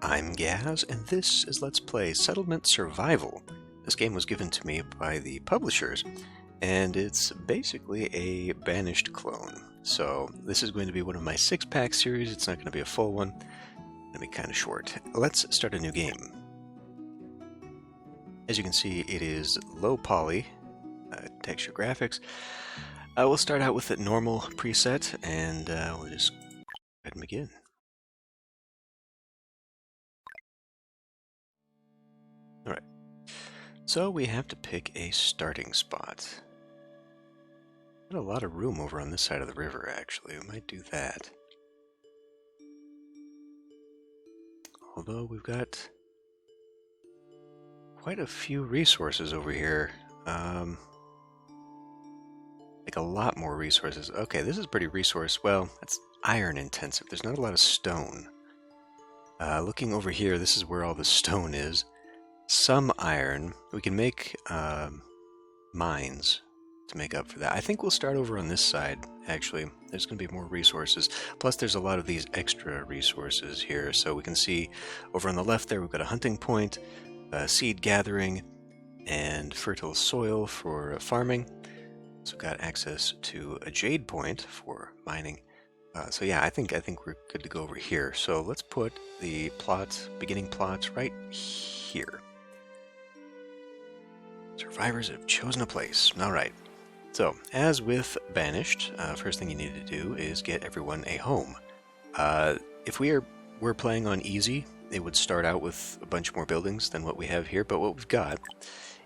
I'm Gaz, and this is Let's Play Settlement Survival. This game was given to me by the publishers, and it's basically a Banished clone. So this is going to be one of my 6-pack series. It's not going to be a full one. It's going to be kind of short. Let's start a new game. As you can see, it is low poly texture graphics. We'll start out with the normal preset, and we'll just go ahead and begin. Alright, so we have to pick a starting spot. Got a lot of room over on this side of the river, actually. We might do that. Although we've got quite a few resources over here. Like a lot more resources. Okay, this is pretty resource. Well, that's iron intensive. There's not a lot of stone. Looking over here, this is where all the stone is. Some iron. We can make mines to make up for that. I think we'll start over on this side, actually. There's going to be more resources. Plus, there's a lot of these extra resources here. So we can see over on the left there, we've got a hunting point, seed gathering, and fertile soil for farming. So we've got access to a jade point for mining. So yeah, I think we're good to go over here. So let's put the beginning plots right here. Survivors have chosen a place. Alright, so as with Banished, first thing you need to do is get everyone a home. If we're playing on easy, it would start out with a bunch more buildings than what we have here, but what we've got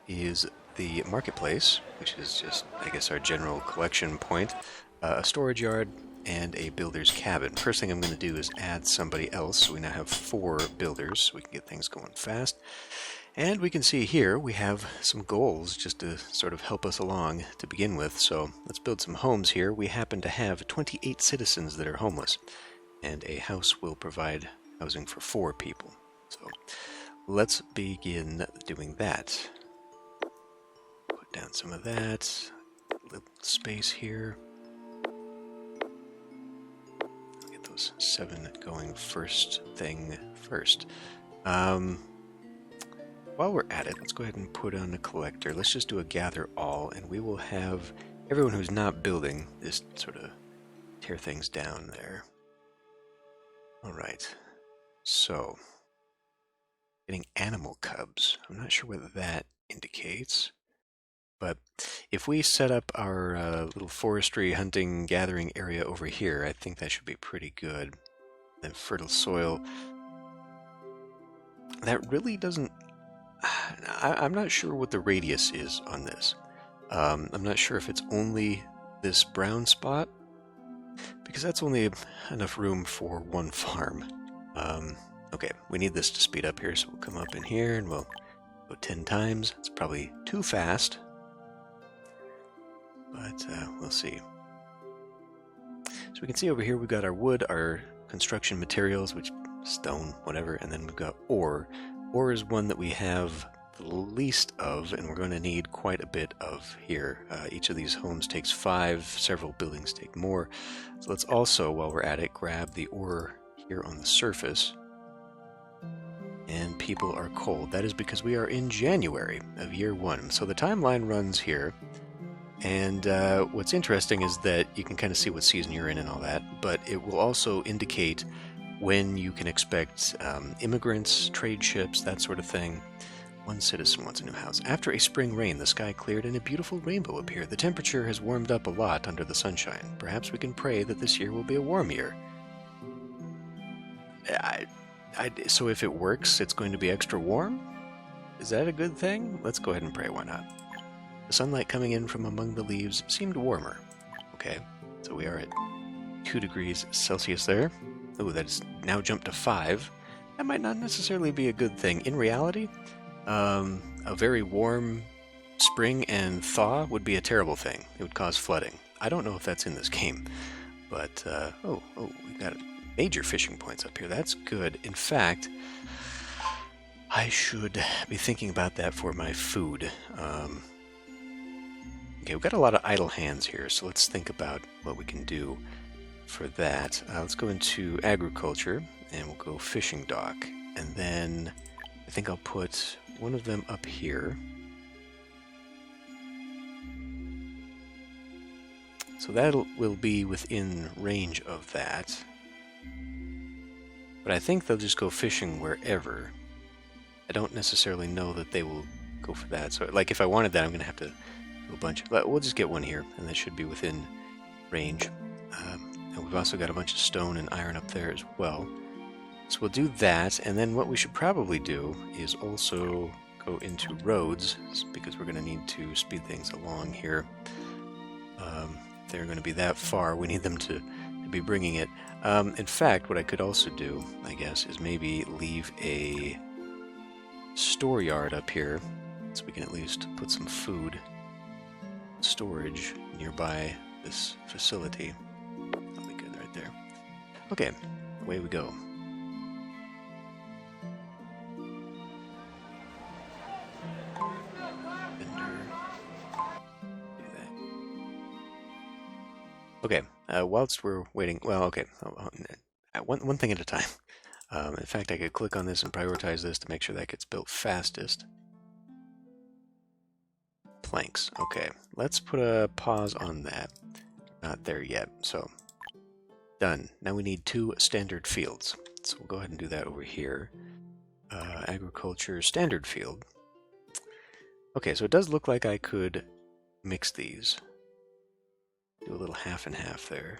is the marketplace, which is just, I guess, our general collection point, a storage yard, and a builder's cabin. First thing I'm going to do is add somebody else, so we now have 4 builders, so we can get things going fast. And we can see here we have some goals just to sort of help us along to begin with. So let's build some homes here. We happen to have 28 citizens that are homeless, and a house will provide housing for 4 people. So let's begin doing that. Put down some of that. Little space here. Get those 7 going first thing first. While we're at it, let's go ahead and put on a collector. Let's just do a gather all, and we will have everyone who's not building just sort of tear things down there. Alright, so getting animal cubs. I'm not sure what that indicates, but if we set up our little forestry hunting gathering area over here, I think that should be pretty good. Then fertile soil. That really doesn't... I'm not sure what the radius is on this. I'm not sure if it's only this brown spot, because that's only enough room for 1 farm. Okay, we need this to speed up here, so we'll come up in here and we'll go 10 times. It's probably too fast, but we'll see. So we can see over here we've got our wood, our construction materials, which stone, whatever, and then we've got ore. Ore is one that we have the least of, and we're going to need quite a bit of here. Each of these homes takes 5, several buildings take more. So let's also, while we're at it, grab the ore here on the surface. And people are cold. That is because we are in January of year 1. So the timeline runs here. And what's interesting is that you can kind of see what season you're in and all that, but it will also indicate when you can expect immigrants, trade ships, that sort of thing. 1 citizen wants a new house. After a spring rain, the sky cleared and a beautiful rainbow appeared. The temperature has warmed up a lot under the sunshine. Perhaps we can pray that this year will be a warm year. So if it works, it's going to be extra warm? Is that a good thing? Let's go ahead and pray, why not? The sunlight coming in from among the leaves seemed warmer. Okay, so we are at 2 degrees Celsius there. Oh, that's now jumped to 5. That might not necessarily be a good thing. In reality, a very warm spring and thaw would be a terrible thing. It would cause flooding. I don't know if that's in this game, but, oh, we got major fishing points up here. That's good. In fact, I should be thinking about that for my food. Okay, we've got a lot of idle hands here, so let's think about what we can do for that. Let's go into agriculture, and we'll go fishing dock. and then I think I'll put one of them up here. So that will be within range of that. But I think they'll just go fishing wherever. I don't necessarily know that they will go for that. So, like, if I wanted that, I'm going to have to do a bunch. But we'll just get one here, and that should be within range. And we've also got a bunch of stone and iron up there as well. So we'll do that, and then what we should probably do is also go into roads, because we're going to need to speed things along here. If they're going to be that far, we need them to be bringing it. In fact, what I could also do, I guess, is maybe leave a store yard up here, so we can at least put some food storage nearby this facility. That'll be good right there. Okay, away we go. Okay, whilst we're waiting, well, okay, one thing at a time. In fact, I could click on this and prioritize this to make sure that gets built fastest. Planks, okay, let's put a pause on that. Not there yet, so done. Now we need 2 standard fields, so we'll go ahead and do that over here. Agriculture standard field. Okay, so it does look like I could mix these. Do a little half and half there.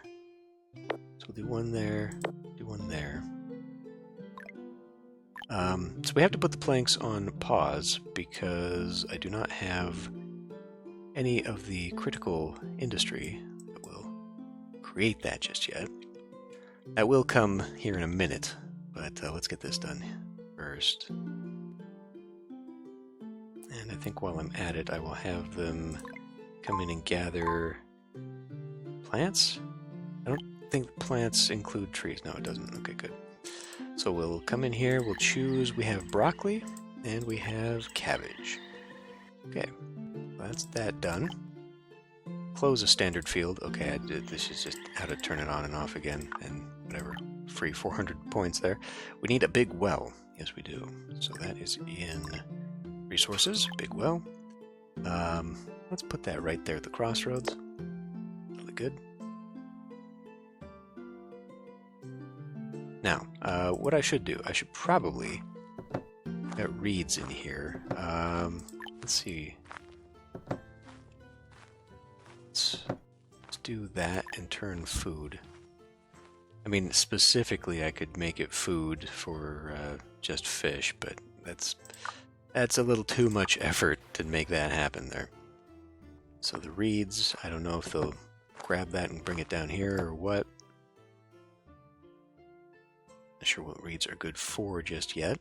So we'll do one there, do one there. So we have to put the planks on pause because I do not have any of the critical industry that will create that just yet. That will come here in a minute, but let's get this done first. And I think while I'm at it, I will have them come in and gather plants? I don't think plants include trees. No, it doesn't. Okay, good. So we'll come in here, we'll choose, we have broccoli, and we have cabbage. Okay, that's that done. Close a standard field. Okay, this is just how to turn it on and off again, and whatever. Free 400 points there. We need a big well. Yes, we do. So that is in resources, big well. Let's put that right there at the crossroads. Really good. Now, what I should do, I should probably got reeds in here. Let's see. Let's do that and turn food. I mean, specifically, I could make it food for just fish, but that's a little too much effort to make that happen there. So the reeds, I don't know if they'll grab that and bring it down here or what. Not sure what reeds are good for just yet.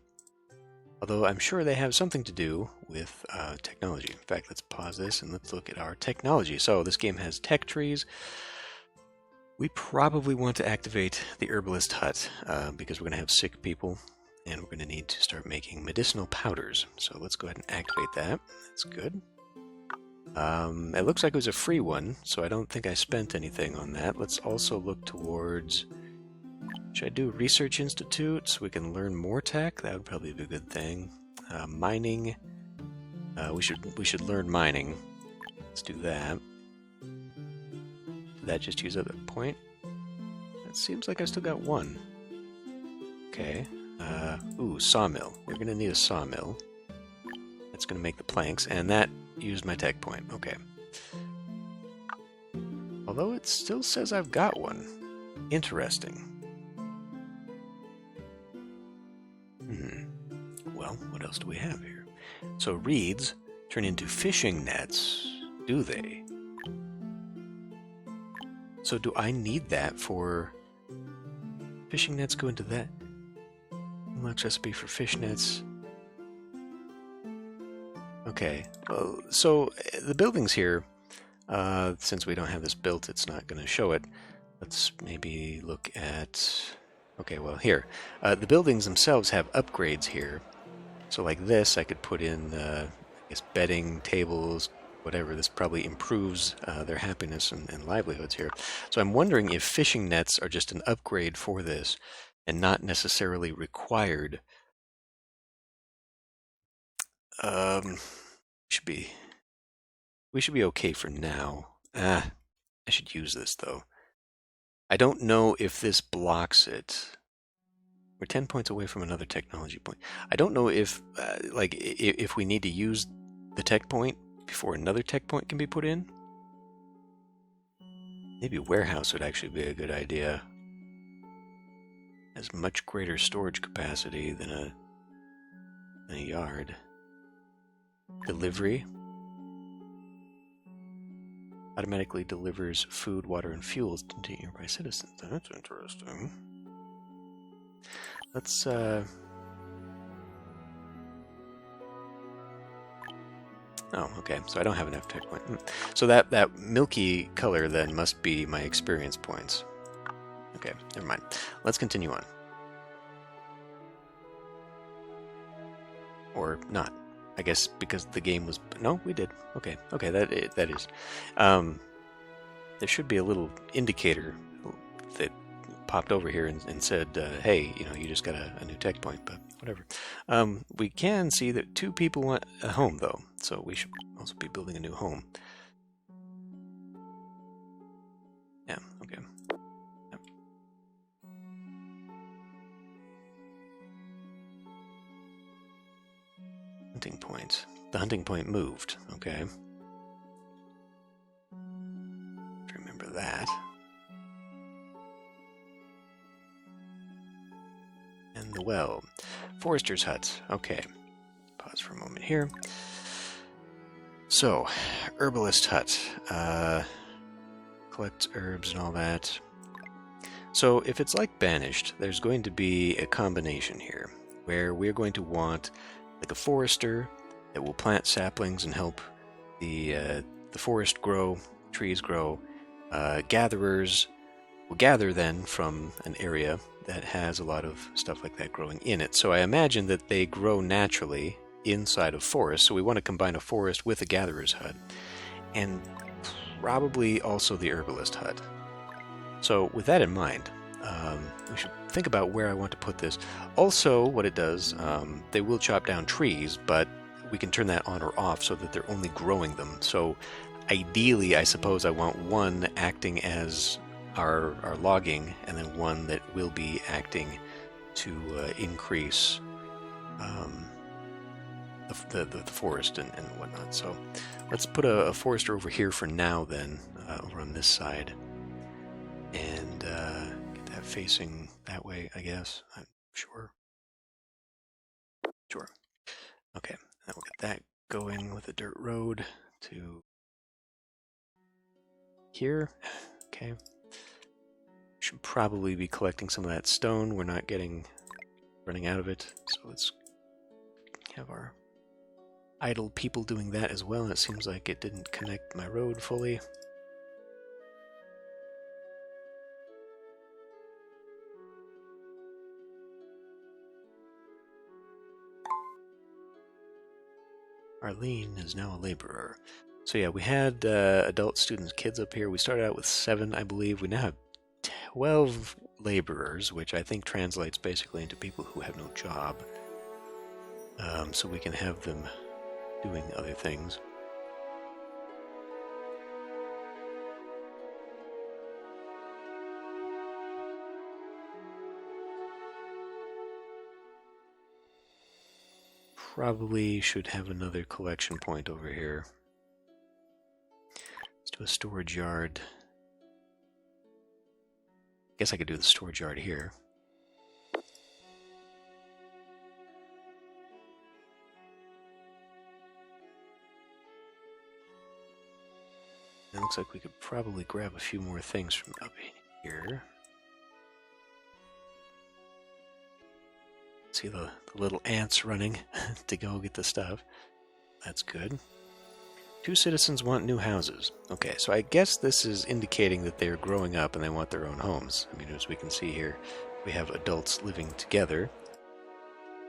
Although I'm sure they have something to do with technology. In fact, let's pause this and let's look at our technology. So this game has tech trees. We probably want to activate the herbalist hut because we're going to have sick people and we're going to need to start making medicinal powders. So let's go ahead and activate that. That's good. It looks like it was a free one, so I don't think I spent anything on that. Let's also look towards... Should I do Research Institute so we can learn more tech? That would probably be a good thing. Mining. We should learn mining. Let's do that. Did that just use up a point? It seems like I still got one. Okay. Ooh, sawmill. We're going to need a sawmill. That's going to make the planks, and that used my tech point. Okay. Although it still says I've got one. Interesting. Well, what else do we have here? So reeds turn into fishing nets, do they? So do I need that for... Fishing nets go into that? Unlock recipe for fish nets. Okay, well, so the buildings here, since we don't have this built, it's not going to show it. Let's maybe look at... Okay, well, here. The buildings themselves have upgrades here. So like this, I could put in, I guess, bedding, tables, whatever. This probably improves their happiness and livelihoods here. So I'm wondering if fishing nets are just an upgrade for this and not necessarily required Um, should be we should be okay for now. Ah, I should use this though. I don't know if this blocks it. We're 10 points away from another technology point. I don't know if, if we need to use the tech point before another tech point can be put in. Maybe a warehouse would actually be a good idea. Has much greater storage capacity than a yard. Delivery. Automatically delivers food, water, and fuels to nearby citizens. That's interesting. Let's, Oh, okay. So I don't have enough tech point. So that milky color then must be my experience points. Okay, never mind. Let's continue on. Or not. I guess because the game was... No, we did. Okay, okay, that is. There should be a little indicator that popped over here and said, hey, you just got a new tech point, but whatever. We can see that 2 people want a home, though, so we should also be building a new home. Yeah, okay. Yep. Hunting point. The hunting point moved, okay. Remember that. And the well. Forester's hut. Okay. Pause for a moment here. So, herbalist hut. Collect herbs and all that. So, if it's like Banished, there's going to be a combination here, where we're going to want like a forester that will plant saplings and help the forest grow, trees grow. Gatherers will gather then from an area that has a lot of stuff like that growing in it. So I imagine that they grow naturally inside of forests. So we want to combine a forest with a gatherer's hut, and probably also the herbalist hut. So with that in mind, we should think about where I want to put this. Also, what it does, they will chop down trees, but we can turn that on or off so that they're only growing them. So ideally, I suppose I want one acting as our logging, and then one that will be acting to increase the forest and whatnot. So let's put a forester over here for now then, over on this side, and get that facing that way, I guess. I'm sure. Sure. Okay, then we'll get that going with a dirt road to here. Okay. Should probably be collecting some of that stone. We're not running out of it. So let's have our idle people doing that as well. And it seems like it didn't connect my road fully. Arlene is now a laborer. So yeah, we had adult students, kids up here. We started out with 7, I believe. We now have 12 laborers, which I think translates basically into people who have no job. So we can have them doing other things. Probably should have another collection point over here. Let's do a storage yard. Guess I could do the storage yard here. It looks like we could probably grab a few more things from up here. See the little ants running to go get the stuff. That's good. 2 citizens want new houses. Okay, so I guess this is indicating that they're growing up and they want their own homes. I mean, as we can see here, we have adults living together.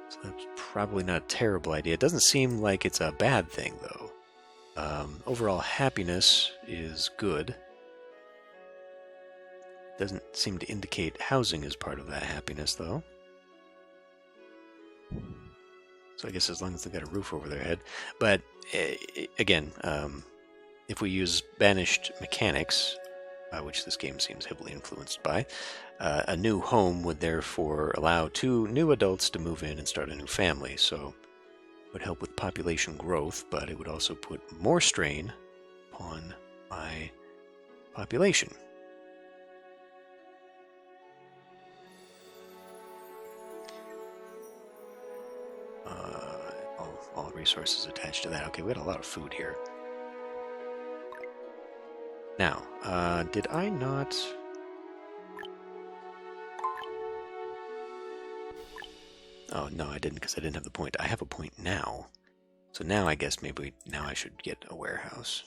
So that's probably not a terrible idea. It doesn't seem like it's a bad thing, though. Overall happiness is good. Doesn't seem to indicate housing is part of that happiness, though. So I guess as long as they've got a roof over their head. But again, if we use banished mechanics, which this game seems heavily influenced by, a new home would therefore allow 2 new adults to move in and start a new family. So it would help with population growth, but it would also put more strain upon my population. All resources attached to that. Okay, we had a lot of food here. Now, did I not... Oh, no, I didn't, because I didn't have the point. I have a point now. So now I guess maybe now I should get a warehouse.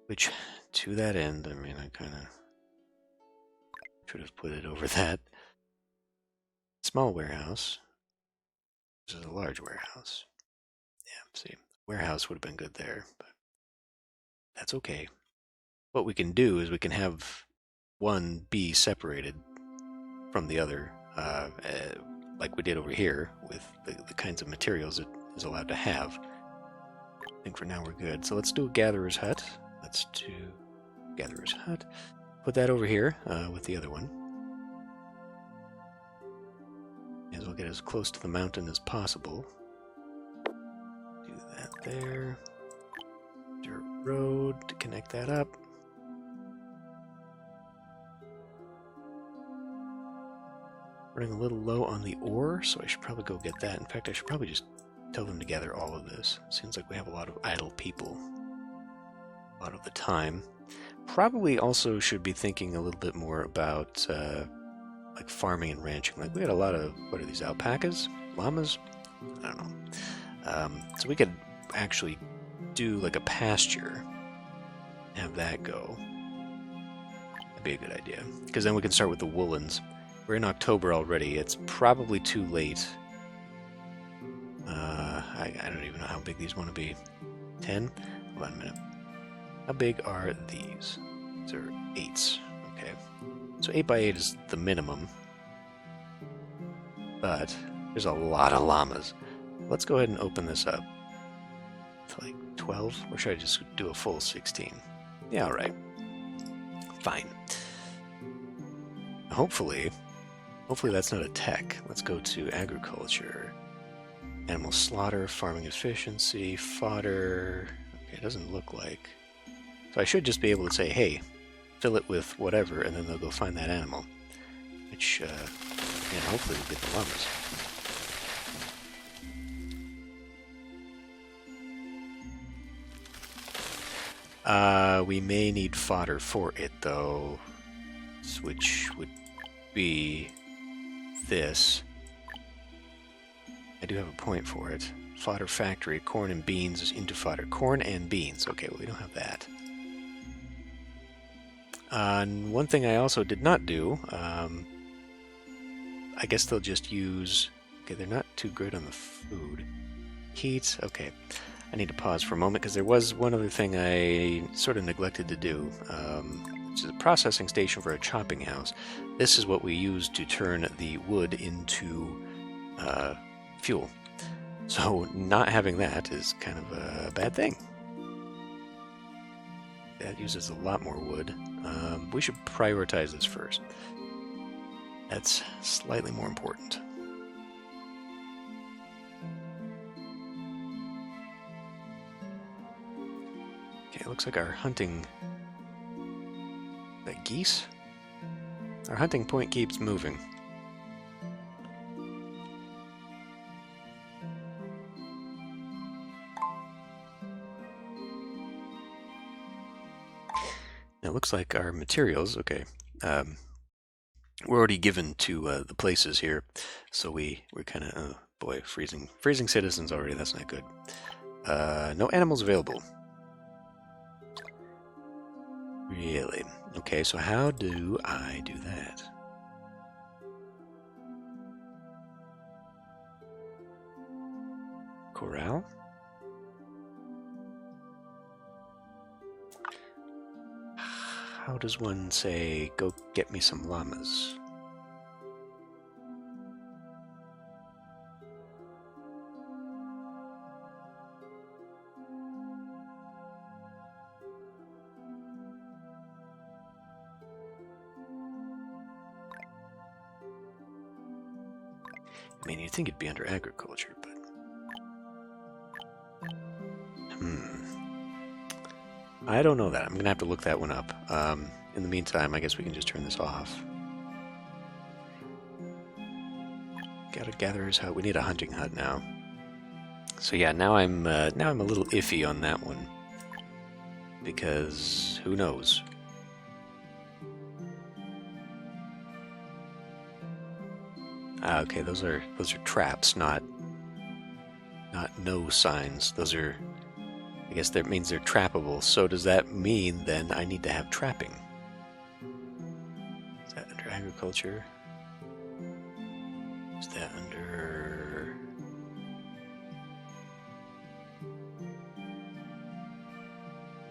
Which, to that end, I mean, I kind of should have put it over that. Small warehouse. This is a large warehouse. Yeah, see, warehouse would have been good there, but that's okay. What we can do is we can have one be separated from the other, like we did over here with the kinds of materials it is allowed to have. I think for now we're good. So let's do a gatherer's hut. Let's do gatherer's hut. Put that over here with the other one. May as well get as close to the mountain as possible. Do that there. Dirt road to connect that up. Running a little low on the ore, so I should probably go get that. In fact, I should probably just tell them to gather all of this. Seems like we have a lot of idle people a lot of the time. Probably also should be thinking a little bit more about like farming and ranching. Like we had a lot of, what are these, alpacas? Llamas? I don't know. So we could actually do like a pasture, have that go. That'd be a good idea. Because then we can start with the woolens. We're in October already. It's probably too late. I don't even know how big these want to be. 10? Hold on a minute. How big are these? These are 8s. Okay. So 8 by 8 is the minimum. But there's a lot of llamas. Let's go ahead and open this up to like 12, or should I just do a full 16? Yeah, alright. Fine. Hopefully that's not a tech. Let's go to agriculture. Animal slaughter, farming efficiency, fodder. Okay, it doesn't look like. So I should just be able to say, hey, fill it with whatever, and then they'll go find that animal. Which, yeah, hopefully we'll get the llamas. We may need fodder for it, though, which would be this. I do have a point for it. Fodder factory, corn and beans into fodder. Corn and beans. Okay, well, we don't have that. One thing I also did not do, I guess they'll just use... Okay, they're not too good on the food. Heat, okay. I need to pause for a moment because there was one other thing I sort of neglected to do, which is a processing station for a chopping house. This is what we use to turn the wood into fuel. So not having that is kind of a bad thing. That uses a lot more wood. We should prioritize this first. That's slightly more important. Okay, it looks like our hunting... The geese? Our hunting point keeps moving. Now it looks like our materials, okay, we're already given to the places here, so we're kind of, oh boy, freezing citizens already, that's not good. No animals available. Really? Okay, so how do I do that? Corral? How does one say, go get me some llamas? I mean, you'd think it'd be under agriculture, but... I don't know that. I'm going to have to look that one up. In the meantime, I guess we can just turn this off. Gotta gather his hut. We need a hunting hut now. So yeah, now I'm a little iffy on that one. Because who knows? Okay, those are traps, not no signs. Those are, I guess that means they're trappable. So does that mean then I need to have trapping? Is that under agriculture? Is that under...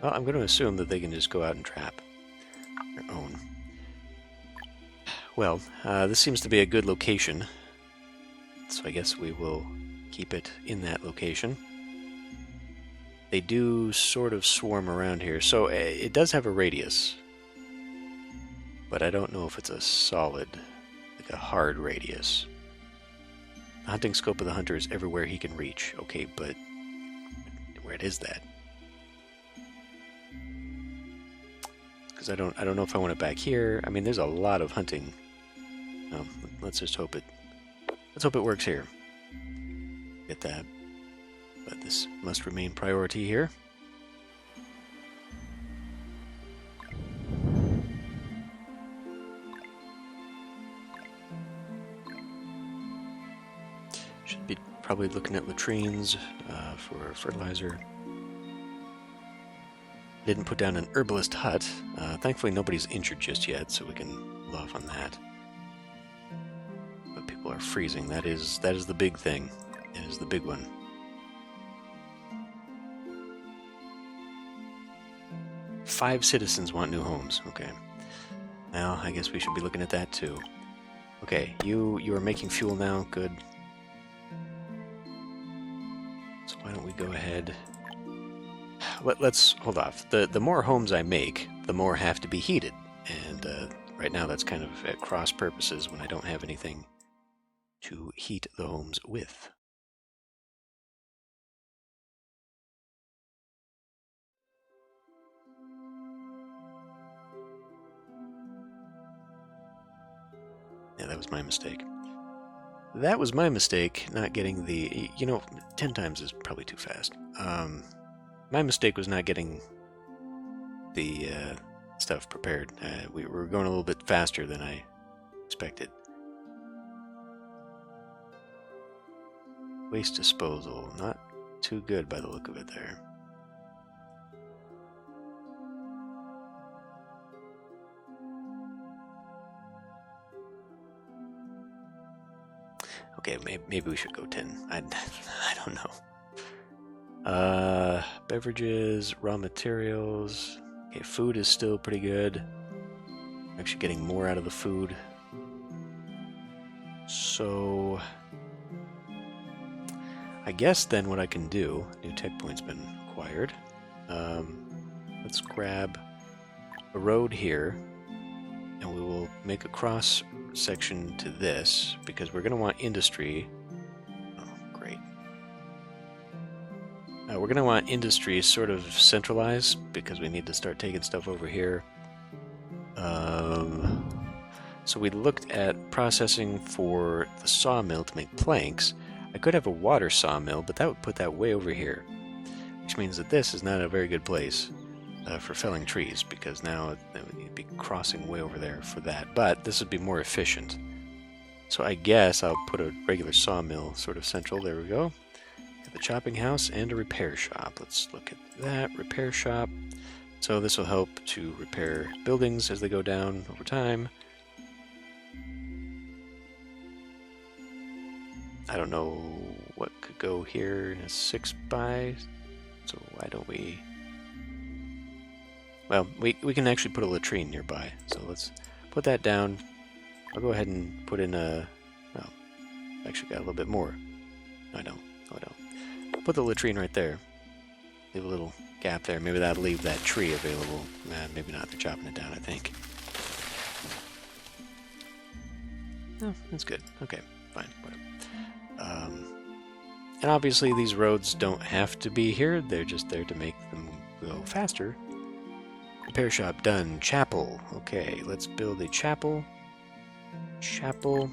Well, I'm going to assume that they can just go out and trap their own. Well, this seems to be a good location, so I guess we will keep it in that location. They do sort of swarm around here, so it does have a radius, but I don't know if it's a solid, like a hard radius. The hunting scope of the hunter is everywhere he can reach. Okay, but where is that? Because I don't know if I want it back here. I mean, there's a lot of hunting. Let's just hope it. Let's hope it works here. Get that. But this must remain priority here. Should be probably looking at latrines for fertilizer. Didn't put down an herbalist hut. Thankfully, nobody's injured just yet, so we can hold off on that. But people are freezing. That is the big thing. It is the big one. Five citizens want new homes. Okay. Well, I guess we should be looking at that too. Okay, you are making fuel now. Good. So why don't we go ahead? Let's hold off. The more homes I make, the more have to be heated. And right now that's kind of at cross purposes when I don't have anything to heat the homes with. Yeah, that was my mistake. That was my mistake, not getting the... 10 times is probably too fast. My mistake was not getting the stuff prepared. We were going a little bit faster than I expected. Waste disposal, not too good by the look of it there. Okay, maybe we should go 10. I don't know. Beverages, raw materials. Okay, food is still pretty good. Actually getting more out of the food. So I guess then what I can do, new tech point's been acquired. Let's grab a road here, and we will make a cross section to this, because we're going to want industry. Oh, great. We're going to want industry sort of centralized, because we need to start taking stuff over here. So we looked at processing for the sawmill to make planks. I could have a water sawmill, but that would put that way over here, which means that this is not a very good place for felling trees, because now you'd be crossing way over there for that. But this would be more efficient. So I guess I'll put a regular sawmill sort of central. There we go. Got the chopping house and a repair shop. Let's look at that. Repair shop. So this will help to repair buildings as they go down over time. I don't know what could go here in a 6x, so why don't we... Well, we can actually put a latrine nearby, so let's put that down. I'll go ahead and put in a... Well, I actually got a little bit more. No, I don't. No, I don't. Put the latrine right there. Leave a little gap there. Maybe that'll leave that tree available. Maybe not. They're chopping it down, I think. Oh, that's good. Okay, fine. Whatever. And obviously these roads don't have to be here, they're just there to make them go faster. Repair shop done. Chapel. Okay, let's build a chapel. Chapel.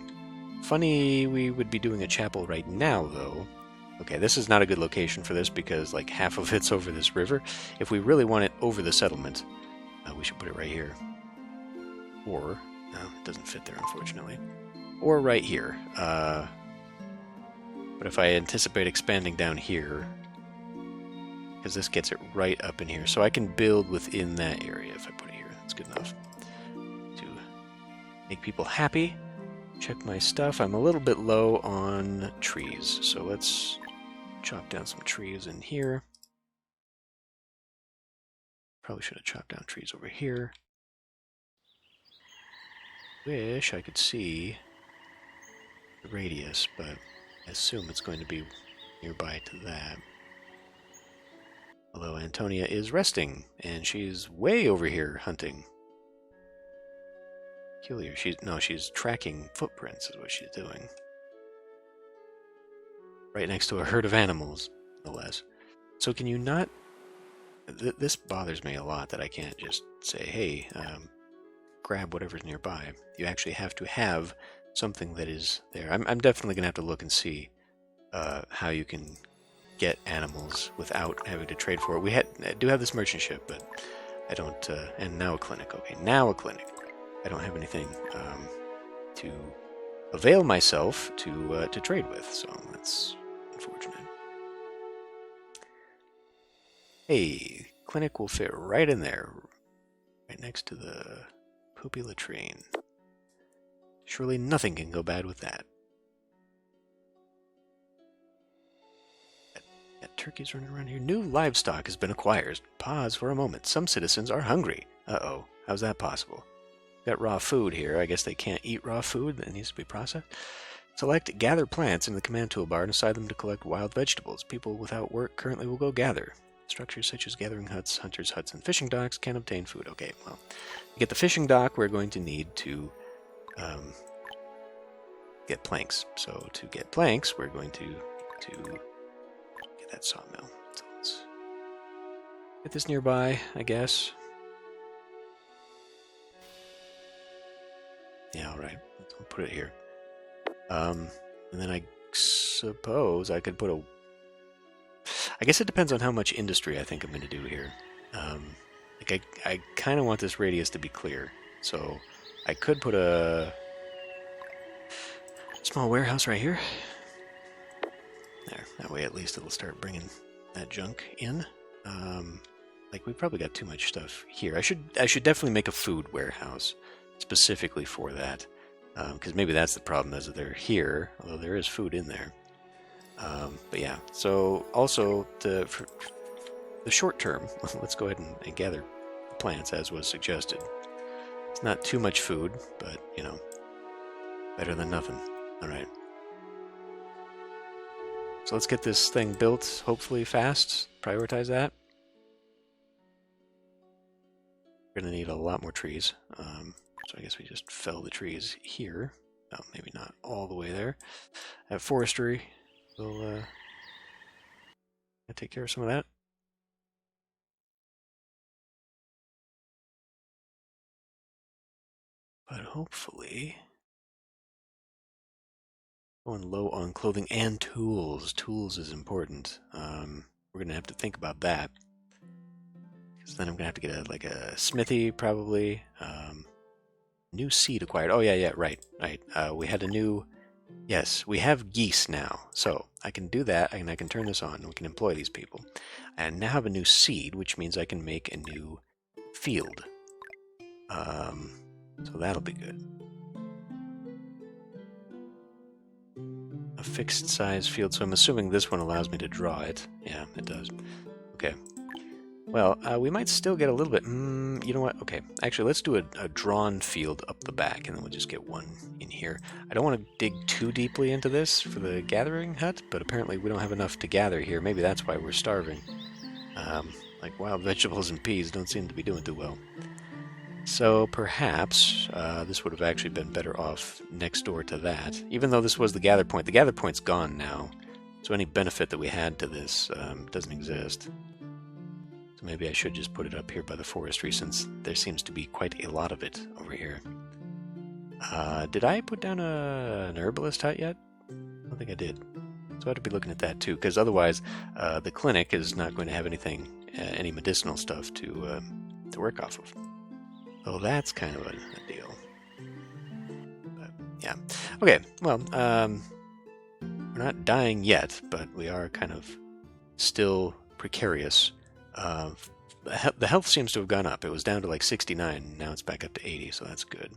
Funny we would be doing a chapel right now, though. Okay, this is not a good location for this because like half of it's over this river. If we really want it over the settlement, we should put it right here. Or, no, it doesn't fit there, unfortunately. Or right here. But if I anticipate expanding down here, because this gets it right up in here, so I can build within that area if I put it here. That's good enough to make people happy. Check my stuff. I'm a little bit low on trees, so let's chop down some trees in here. Probably should have chopped down trees over here. Wish I could see the radius, but I assume it's going to be nearby to that. Although Antonia is resting, and she's way over here hunting. Peculiar. She's tracking footprints is what she's doing. Right next to a herd of animals, no less. So can you not... This bothers me a lot that I can't just say, hey, grab whatever's nearby. You actually have to have something that is there. I'm definitely going to have to look and see how you can get animals without having to trade for it. I do have this merchant ship, but I don't... and now a clinic. Okay, now a clinic. I don't have anything to avail myself to trade with, so that's unfortunate. Hey, clinic will fit right in there, right next to the poopy latrine. Surely nothing can go bad with that. Got turkeys running around here. New livestock has been acquired. Pause for a moment. Some citizens are hungry. Uh-oh, how's that possible? Got raw food here. I guess they can't eat raw food. That needs to be processed. Select gather plants in the command toolbar and assign them to collect wild vegetables. People without work currently will go gather. Structures such as gathering huts, hunters' huts, and fishing docks can obtain food. Okay, well, to get the fishing dock, we're going to need to get planks. So to get planks, we're going to get that sawmill. So let's get this nearby, I guess. Yeah, all right. I'll put it here. And then I suppose I could put a... I guess it depends on how much industry I think I'm going to do here. I kind of want this radius to be clear. So I could put a small warehouse right here. There. That way at least it'll start bringing that junk in. We probably got too much stuff here. I should definitely make a food warehouse specifically for that. Because maybe that's the problem, is that they're here, although there is food in there. But yeah, so also for the short term, let's go ahead and gather plants as was suggested. It's not too much food, but, better than nothing. Alright. So let's get this thing built, hopefully fast. Prioritize that. We're going to need a lot more trees. So I guess we just fell the trees here. No, maybe not all the way there. At forestry, we'll take care of some of that. But hopefully, going low on clothing and tools. Tools is important. We're gonna have to think about that, because then I'm gonna have to get a smithy probably. New seed acquired. Oh yeah, right. We had a new... Yes, we have geese now. So I can do that, and I can turn this on, and we can employ these people. I now have a new seed, which means I can make a new field. So that'll be good. A fixed size field, so I'm assuming this one allows me to draw it. Yeah, it does. Okay. Well, we might still get a little bit... you know what? Okay, actually, let's do a drawn field up the back, and then we'll just get one in here. I don't want to dig too deeply into this for the gathering hut, but apparently we don't have enough to gather here. Maybe that's why we're starving. Wild vegetables and peas don't seem to be doing too well. So perhaps this would have actually been better off next door to that. Even though this was the gather point. The gather point's gone now. So any benefit that we had to this doesn't exist. So maybe I should just put it up here by the forestry since there seems to be quite a lot of it over here. Did I put down an herbalist hut yet? I don't think I did. So I have to be looking at that too, because otherwise the clinic is not going to have anything, any medicinal stuff to work off of. So that's kind of a deal. But, yeah. Okay, well, we're not dying yet, but we are kind of still precarious. The health seems to have gone up. It was down to like 69, now it's back up to 80, so that's good.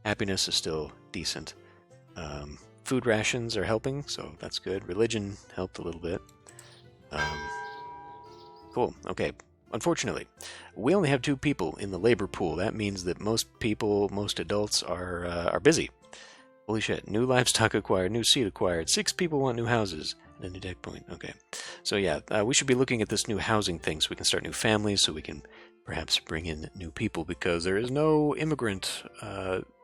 Happiness is still decent. Food rations are helping, so that's good. Religion helped a little bit. Cool, okay. Unfortunately, we only have 2 people in the labor pool. That means that most adults are busy. Holy shit, new livestock acquired, new seed acquired, 6 people want new houses, and a new deck point. Okay, so yeah, we should be looking at this new housing thing so we can start new families, so we can perhaps bring in new people, because there is no immigrant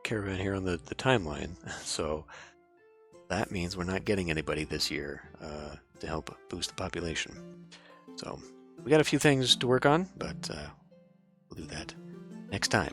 caravan here on the timeline, so that means we're not getting anybody this year to help boost the population. So we got a few things to work on, but we'll do that next time.